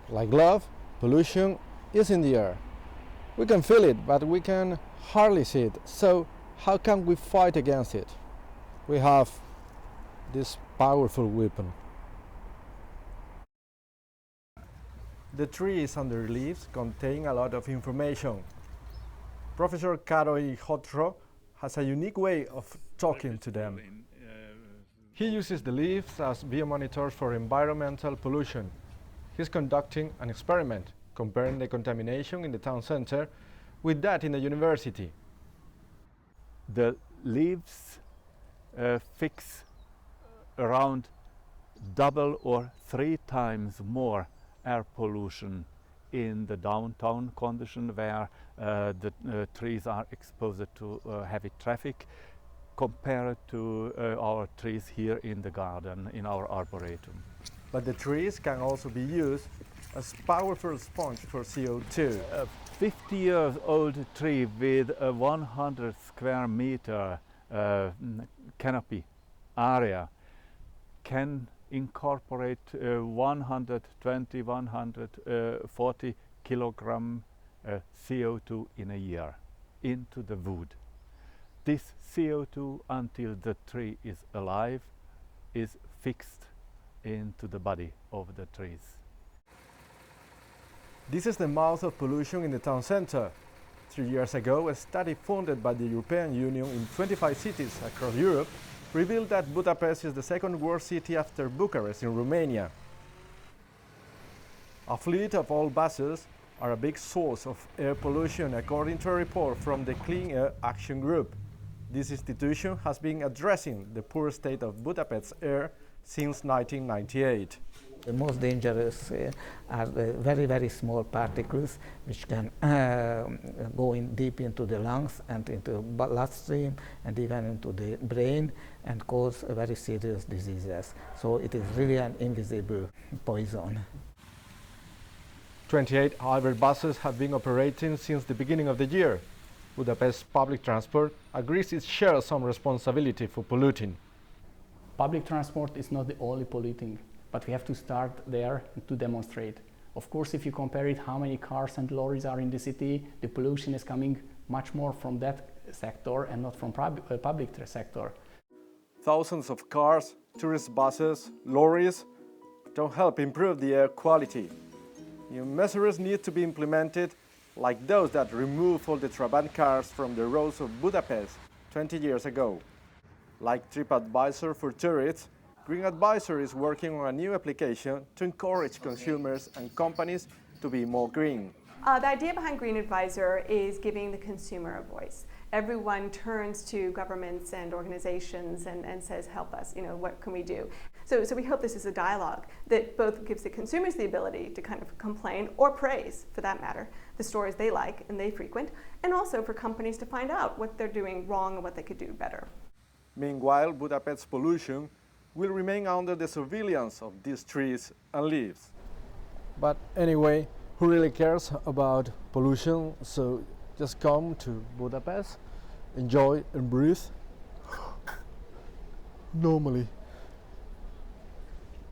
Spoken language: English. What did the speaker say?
Like love, pollution is in the air. We can feel it, but we can hardly see it. So how can we fight against it? We have this powerful weapon. The trees and their leaves contain a lot of information. Professor Caneiro has a unique way of talking to them. He uses the leaves as biomonitors for environmental pollution. He's conducting an experiment, comparing the contamination in the town center with that in the university. The leaves fix around double or 3 times more air pollution in the downtown condition where the trees are exposed to heavy traffic compared to our trees here in the garden, in our arboretum. But the trees can also be used as powerful sponge for CO2. A 50-year-old tree with a 100 square meter canopy area can incorporate 120-140 kilogram CO2 in a year into the wood. This CO2, until the tree is alive, is fixed into the body of the trees. This is the mouth of pollution in the town center. 3 years ago, a study funded by the European Union in 25 cities across Europe revealed that Budapest is the second worst city after Bucharest in Romania. A fleet of old buses are a big source of air pollution, according to a report from the Clean Air Action Group. This institution has been addressing the poor state of Budapest's air since 1998. The most dangerous are the very, very small particles which can go in deep into the lungs and into the bloodstream and even into the brain and cause very serious diseases. So it is really an invisible poison. 28 hybrid buses have been operating since the beginning of the year. Budapest Public Transport agrees it shares some responsibility for polluting. Public transport is not the only polluting, but we have to start there to demonstrate. Of course, if you compare it, how many cars and lorries are in the city, the pollution is coming much more from that sector and not from public sector. Thousands of cars, tourist buses, lorries don't help improve the air quality. New measures need to be implemented, like those that remove all the Trabant cars from the roads of Budapest 20 years ago. Like TripAdvisor for tourists, Green Advisor is working on a new application to encourage consumers and companies to be more green. The idea behind Green Advisor is giving the consumer a voice. Everyone turns to governments and organizations and says, help us, what can we do? So we hope this is a dialogue that both gives the consumers the ability to kind of complain or praise, for that matter, the stores they like and they frequent, and also for companies to find out what they're doing wrong and what they could do better. Meanwhile, Budapest's pollution will remain under the surveillance of these trees and leaves. But anyway, who really cares about pollution? So just come to Budapest, enjoy and breathe normally.